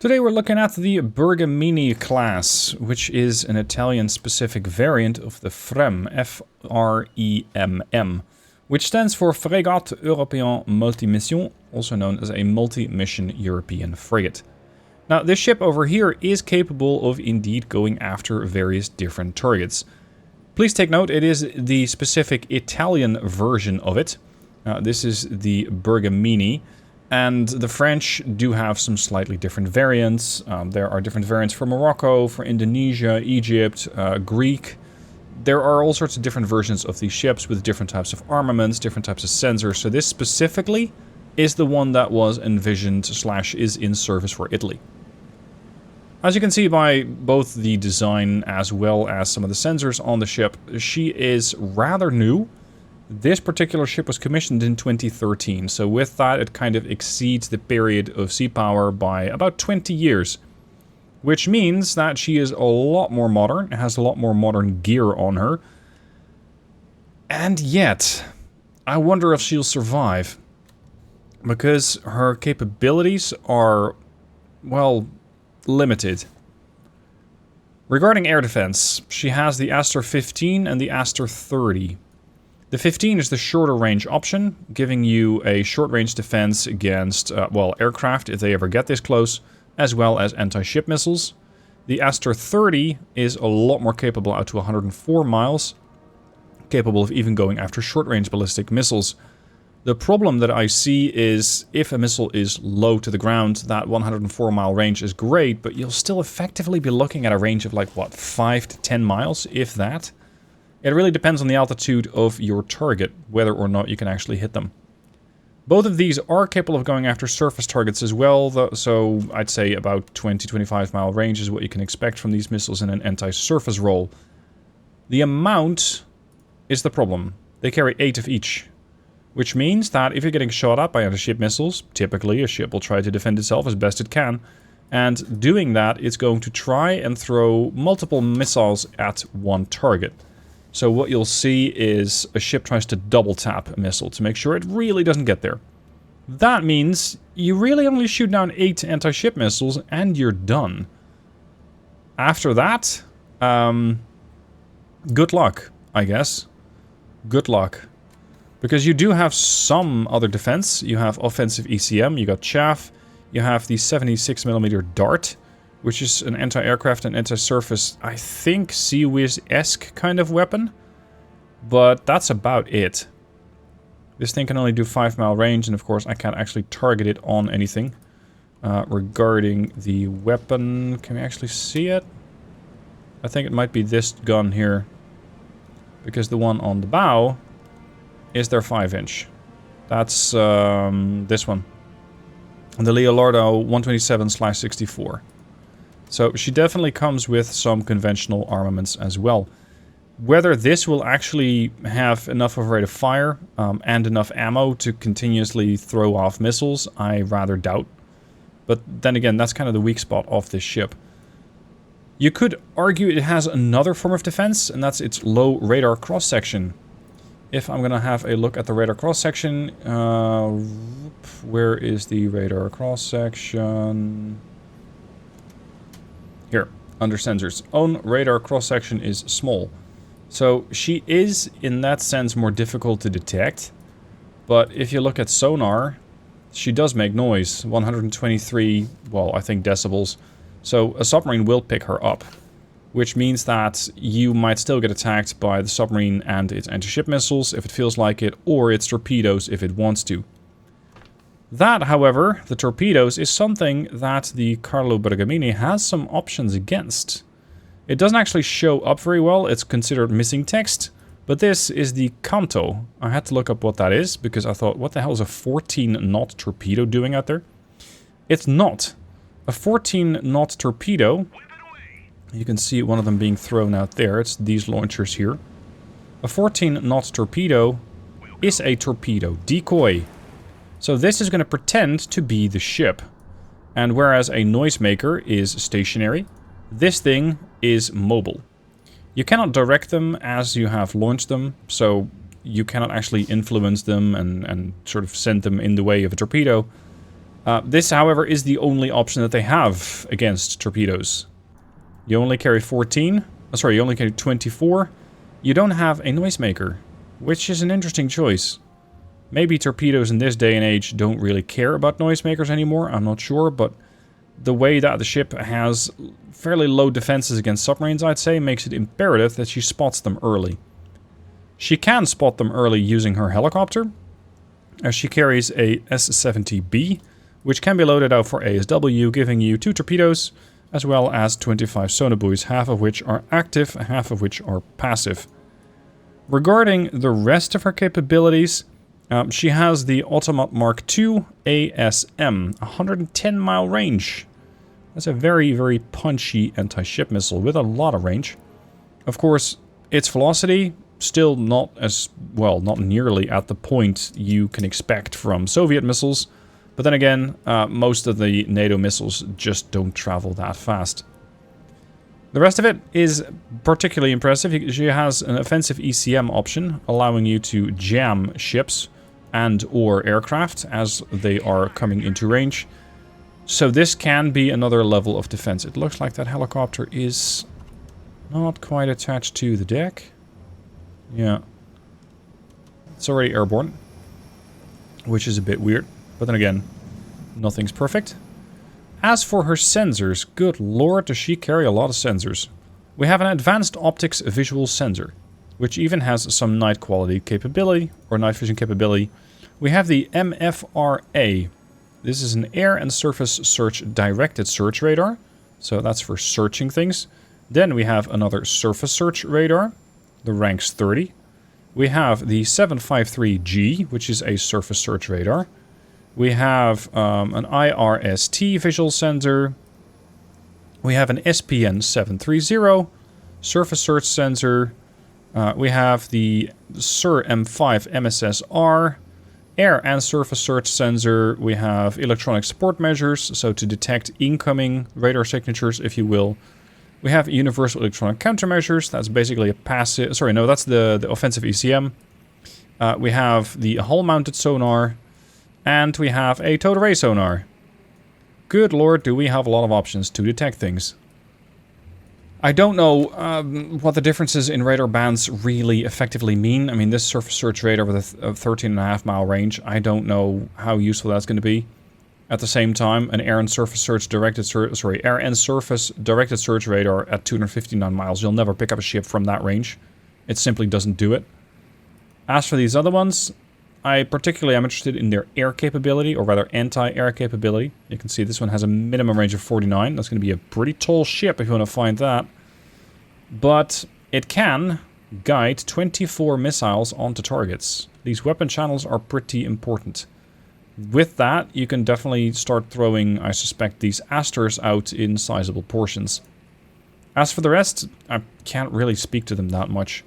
Today we're looking at the Bergamini class, which is an Italian-specific variant of the FREMM, F-R-E-M-M, which stands for Frégate Européen Multimission, also known as a multi-mission European frigate. Now, this ship over here is capable of indeed going after various different targets. Please take note, it is the specific Italian version of it. This is the Bergamini. And the French do have some slightly different variants. There are different variants for Morocco, for Indonesia, Egypt, Greek. There are all sorts of different versions of these ships with different types of armaments, different types of sensors. So this specifically is the one that was envisioned / is in service for Italy. As you can see by both the design as well as some of the sensors on the ship, she is rather new. This particular ship was commissioned in 2013, so with that it kind of exceeds the period of sea power by about 20 years. Which means that she is a lot more modern, has a lot more modern gear on her. And yet, I wonder if she'll survive. Because her capabilities are, well, limited. Regarding air defense, she has the Aster 15 and the Aster 30. The 15 is the shorter range option, giving you a short range defense against, aircraft if they ever get this close, as well as anti-ship missiles. The Aster 30 is a lot more capable out to 104 miles, capable of even going after short range ballistic missiles. The problem that I see is if a missile is low to the ground, that 104 mile range is great, but you'll still effectively be looking at a range of 5 to 10 miles, if that. It really depends on the altitude of your target, whether or not you can actually hit them. Both of these are capable of going after surface targets as well, so I'd say about 20-25 mile range is what you can expect from these missiles in an anti-surface role. The amount is the problem. They carry 8 of each, which means that if you're getting shot at by anti-ship missiles, typically a ship will try to defend itself as best it can, and doing that, it's going to try and throw multiple missiles at one target. So what you'll see is a ship tries to double tap a missile to make sure it really doesn't get there. That means you really only shoot down 8 anti-ship missiles and you're done. After that, good luck, I guess. Good luck. Because you do have some other defense. You have offensive ECM, you got chaff, you have the 76mm dart, which is an anti-aircraft and anti-surface, I think, Sea Whiz-esque kind of weapon. But that's about it. This thing can only do 5 mile range, and of course I can't actually target it on anything. Regarding the weapon, can we actually see it? I think it might be this gun here. Because the one on the bow is their 5-inch. That's this one. The Leonardo 127/64. So she definitely comes with some conventional armaments as well. Whether this will actually have enough of a rate of fire and enough ammo to continuously throw off missiles, I rather doubt. But then again, that's kind of the weak spot of this ship. You could argue it has another form of defense, and that's its low radar cross-section. If I'm going to have a look at the radar cross-section, where is the radar cross-section? Here, under sensors. Own radar cross-section is small. So she is, in that sense, more difficult to detect. But if you look at sonar, she does make noise. 123, well, I think decibels. So a submarine will pick her up. Which means that you might still get attacked by the submarine and its anti-ship missiles if it feels like it, or its torpedoes if it wants to. That, however, the torpedoes, is something that the Carlo Bergamini has some options against. It doesn't actually show up very well, it's considered missing text, but this is the Canto. I had to look up what that is, because I thought, what the hell is a 14-knot torpedo doing out there? It's not. A 14-knot torpedo, you can see one of them being thrown out there, it's these launchers here. A 14-knot torpedo is a torpedo decoy. So this is going to pretend to be the ship. And whereas a noisemaker is stationary, this thing is mobile. You cannot direct them as you have launched them, so you cannot actually influence them and sort of send them in the way of a torpedo. This, however, is the only option that they have against torpedoes. You only carry 14. Sorry, you only carry 24. You don't have a noisemaker, which is an interesting choice. Maybe torpedoes in this day and age don't really care about noisemakers anymore, I'm not sure, but the way that the ship has fairly low defenses against submarines, I'd say, makes it imperative that she spots them early. She can spot them early using her helicopter, as she carries a S-70B, which can be loaded out for ASW, giving you 2 torpedoes, as well as 25 sonobuoys, half of which are active, half of which are passive. Regarding the rest of her capabilities, she has the Automat Mark II ASM, 110-mile range. That's a very, very punchy anti-ship missile with a lot of range. Of course, its velocity, still not as, well, not nearly at the point you can expect from Soviet missiles. But then again, most of the NATO missiles just don't travel that fast. The rest of it is particularly impressive. She has an offensive ECM option, allowing you to jam ships and or aircraft as they are coming into range. So this can be another level of defense. It looks like that helicopter is not quite attached to the deck. Yeah. It's already airborne, which is a bit weird. But then again, nothing's perfect. As for her sensors, good lord, does she carry a lot of sensors. We have an advanced optics visual sensor, which even has some night quality capability, or night vision capability. We have the MFRA. This is an air and surface search directed search radar. So that's for searching things. Then we have another surface search radar, the ranks 30. We have the 753G, which is a surface search radar. We have an IRST visual sensor. We have an SPN 730 surface search sensor. We have the SIR M5 MSSR air and surface search sensor. We have electronic support measures, so to detect incoming radar signatures, if you will. We have universal electronic countermeasures. That's basically a passive... Sorry, no, that's the offensive ECM. We have the hull-mounted sonar. And we have a towed array sonar. Good lord, do we have a lot of options to detect things. I don't know what the differences in radar bands really effectively mean. I mean, this surface search radar with a 13.5 mile range, I don't know how useful that's going to be. At the same time, an air and surface directed search radar at 259 miles, you'll never pick up a ship from that range. It simply doesn't do it. As for these other ones, I particularly am interested in their air capability, or rather anti-air capability. You can see this one has a minimum range of 49. That's going to be a pretty tall ship if you want to find that. But it can guide 24 missiles onto targets. These weapon channels are pretty important. With that, you can definitely start throwing, I suspect, these Asters out in sizable portions. As for the rest, I can't really speak to them that much.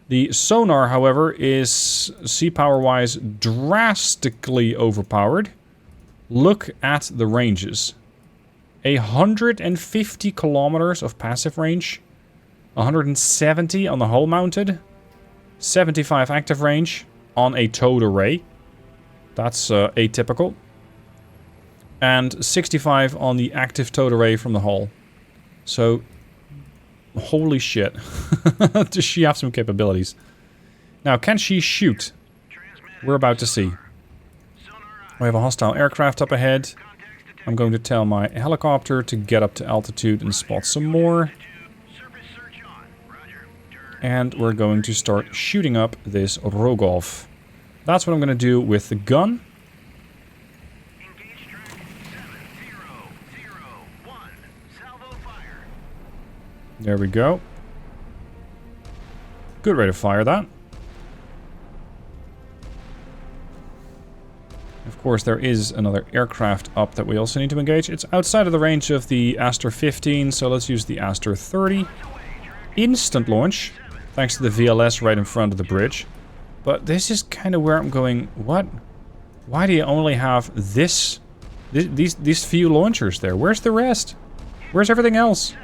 The sonar, however, is sea power-wise drastically overpowered. Look at the ranges. 150 kilometers of passive range. 170 on the hull-mounted. 75 active range on a towed array. That's atypical. And 65 on the active towed array from the hull. So... holy shit. Does she have some capabilities? Now, can she shoot? We're about to see. We have a hostile aircraft up ahead. I'm going to tell my helicopter to get up to altitude and spot some more. And we're going to start shooting up this Rogov. That's what I'm going to do with the gun. There we go. Good rate of fire, that. Of course, there is another aircraft up that we also need to engage. It's outside of the range of the Aster 15, so let's use the Aster 30. Instant launch, thanks to the VLS right in front of the bridge. But this is kind of where I'm going, what? Why do you only have these few launchers there? Where's the rest? Where's everything else?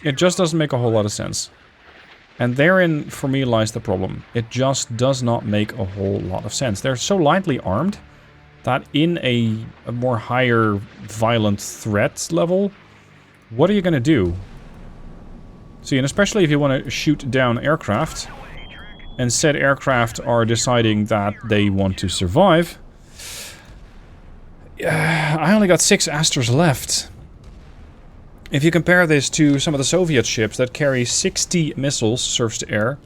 It just doesn't make a whole lot of sense. And therein, for me, lies the problem. It just does not make a whole lot of sense. They're so lightly armed that in a more higher violent threat level, what are you going to do? See, and especially if you want to shoot down aircraft, and said aircraft are deciding that they want to survive. I only got 6 Asters left. If you compare this to some of the Soviet ships that carry 60 missiles surface to air,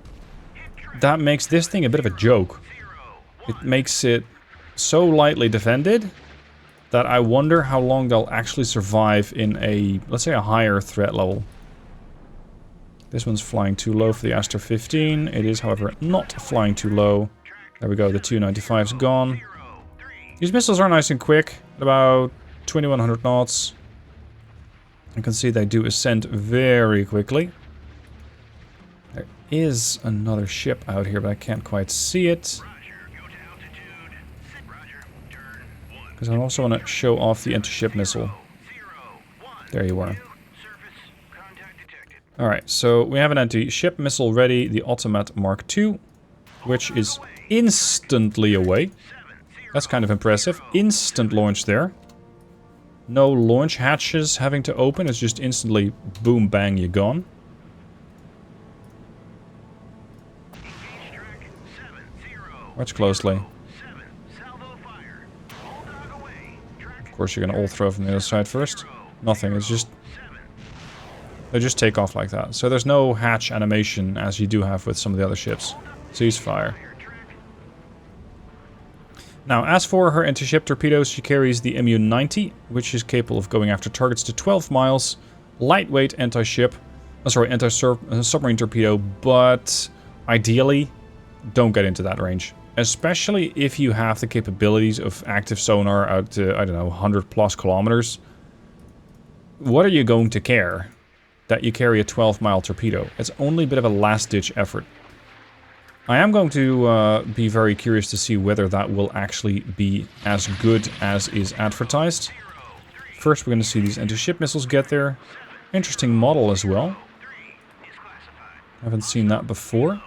that makes this thing a bit of a joke. It makes it so lightly defended that I wonder how long they'll actually survive in a, let's say, a higher threat level. This one's flying too low for the Aster 15. It is, however, not flying too low. There we go, the 295's gone. These missiles are nice and quick, at about 2100 knots. You can see they do ascend very quickly. There is another ship out here, but I can't quite see it. Because I also want to show off the anti-ship missile. There you are. Alright, so we have an anti-ship missile ready, the Automat Mark II, which is instantly away. That's kind of impressive. Instant launch there. No launch hatches having to open, it's just instantly boom bang, you're gone. Watch closely. Of course you're gonna all throw from the other side first. Nothing, it's just... They just take off like that. So there's no hatch animation as you do have with some of the other ships. Ceasefire. Now, as for her anti-ship torpedoes, she carries the MU-90, which is capable of going after targets to 12 miles. Lightweight anti-ship... anti-submarine torpedo, but ideally, don't get into that range. Especially if you have the capabilities of active sonar out to, I don't know, 100 plus kilometers. What are you going to care that you carry a 12-mile torpedo? It's only a bit of a last-ditch effort. I am going to be very curious to see whether that will actually be as good as is advertised. First, we're going to see these anti-ship missiles get there. Interesting model as well. Haven't seen that before.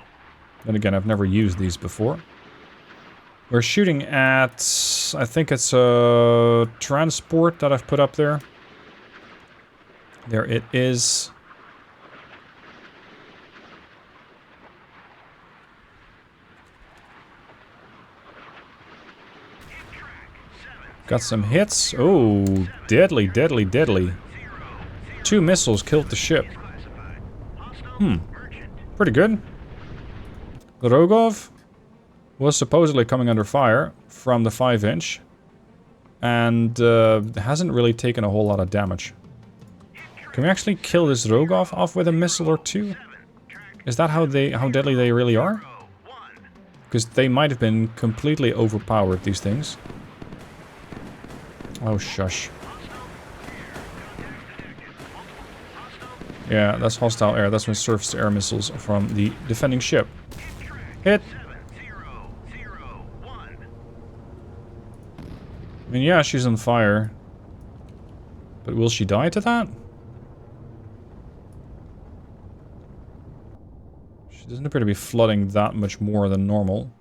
Then again, I've never used these before. We're shooting at... I think it's a transport that I've put up there. There it is. Got some hits. Oh, deadly, deadly, deadly. 2 missiles killed the ship. Pretty good. The Rogov was supposedly coming under fire from the 5-inch. And hasn't really taken a whole lot of damage. Can we actually kill this Rogov off with a missile or 2? Is that how deadly they really are? Because they might have been completely overpowered, these things. Oh, shush. Yeah, that's hostile air. That's when surface-to-air missiles from the defending ship. Hit! I mean, yeah, she's on fire. But will she die to that? She doesn't appear to be flooding that much more than normal.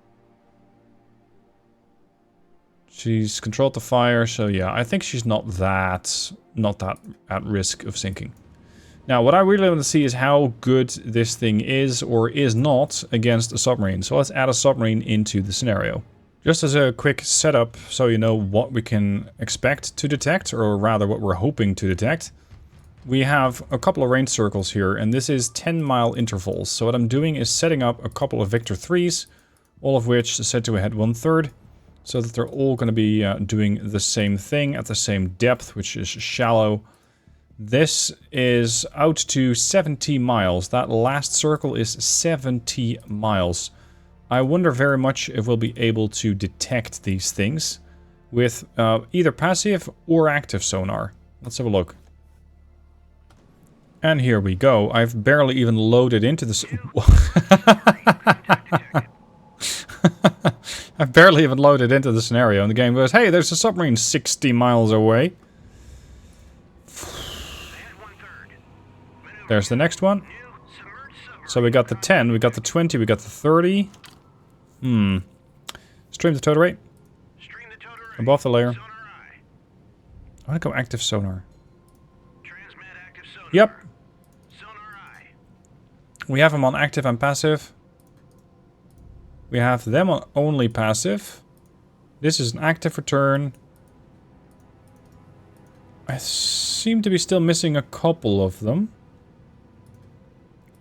She's controlled the fire, so yeah, I think she's not that at risk of sinking. Now, what I really want to see is how good this thing is or is not against a submarine. So let's add a submarine into the scenario. Just as a quick setup, so you know what we can expect to detect, or rather what we're hoping to detect. We have a couple of range circles here, and this is 10-mile intervals. So what I'm doing is setting up a couple of Victor 3s, all of which is set to a head 1/3. So that they're all going to be doing the same thing at the same depth, which is shallow. This is out to 70 miles. That last circle is 70 miles. I wonder very much if we'll be able to detect these things with either passive or active sonar. Let's have a look. And here we go. I've barely even loaded into this. I've barely even loaded into the scenario, and the game goes, hey, there's a submarine 60 miles away. There's the next one. So we got the 10, we got the 20, we got the 30. Stream the total rate. Above the layer. I want to go active sonar. Yep. We have them on active and passive. We have them on only passive. This is an active return. I seem to be still missing a couple of them.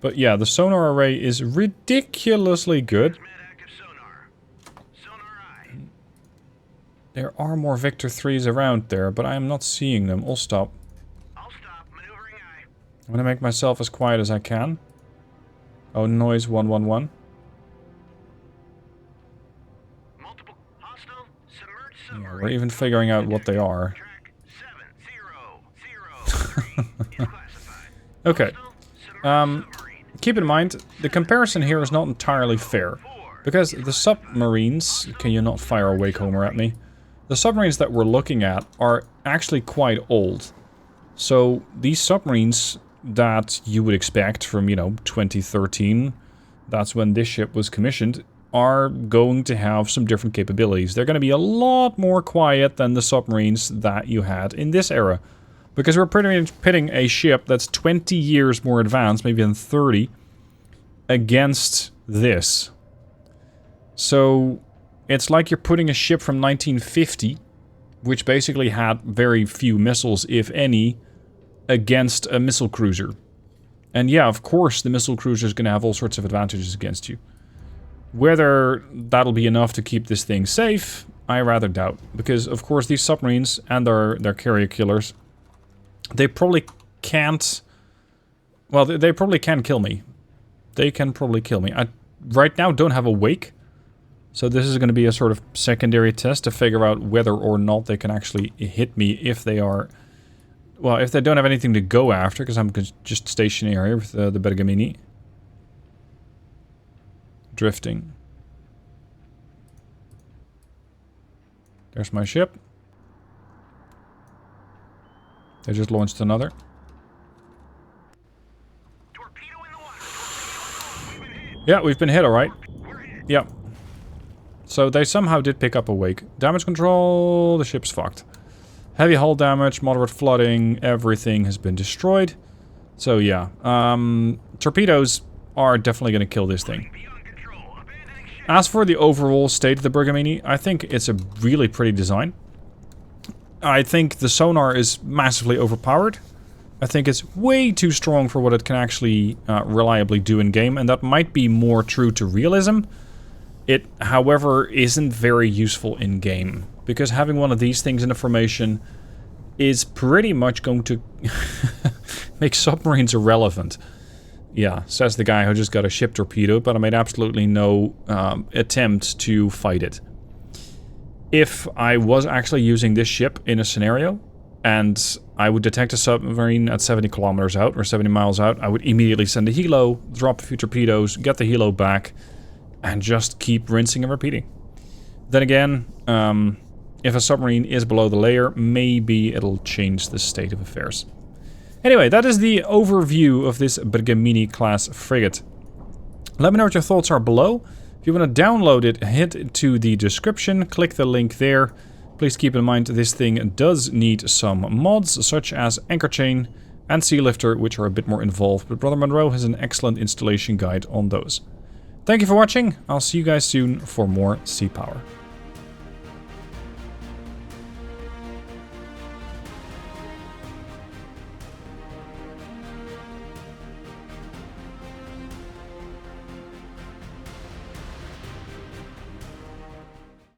But yeah, the sonar array is ridiculously good. There are more Victor 3s around there, but I am not seeing them. I'll stop. I'm gonna make myself as quiet as I can. Oh, noise 111. Yeah, we're even figuring out what they are. Okay. Keep in mind, the comparison here is not entirely fair. Because the submarines... Can you not fire a Wake Homer at me? The submarines that we're looking at are actually quite old. So, these submarines that you would expect from, you know, 2013, that's when this ship was commissioned, are going to have some different capabilities. They're going to be a lot more quiet than the submarines that you had in this era. Because we're pretty much pitting a ship that's 20 years more advanced, maybe even 30, against this. So, it's like you're putting a ship from 1950, which basically had very few missiles, if any, against a missile cruiser. And yeah, of course, the missile cruiser is going to have all sorts of advantages against you. Whether that'll be enough to keep this thing safe, I rather doubt. Because, of course, these submarines and their carrier killers, they probably can't... Well, they probably can kill me. They can probably kill me. I, right now, don't have a wake. So this is going to be a sort of secondary test to figure out whether or not they can actually hit me if they are... Well, if they don't have anything to go after, because I'm just stationary with the Bergamini. Drifting. There's my ship. They just launched another. Yeah, we've been hit, alright. Yep. So they somehow did pick up a wake. Damage control, the ship's fucked. Heavy hull damage, moderate flooding, everything has been destroyed. So yeah, torpedoes are definitely going to kill this thing. As for the overall state of the Bergamini, I think it's a really pretty design. I think the sonar is massively overpowered. I think it's way too strong for what it can actually reliably do in game, and that might be more true to realism. It, however, isn't very useful in game, because having one of these things in a formation is pretty much going to make submarines irrelevant. Yeah, says the guy who just got a ship torpedoed, but I made absolutely no attempt to fight it. If I was actually using this ship in a scenario, and I would detect a submarine at 70 kilometers out, or 70 miles out, I would immediately send a helo, drop a few torpedoes, get the helo back, and just keep rinsing and repeating. Then again, if a submarine is below the layer, maybe it'll change the state of affairs. Anyway, that is the overview of this Bergamini class frigate. Let me know what your thoughts are below. If you want to download it, head to the description, click the link there. Please keep in mind this thing does need some mods, such as anchor chain and sea lifter, which are a bit more involved, but Brother Monroe has an excellent installation guide on those. Thank you for watching. I'll see you guys soon for more sea power.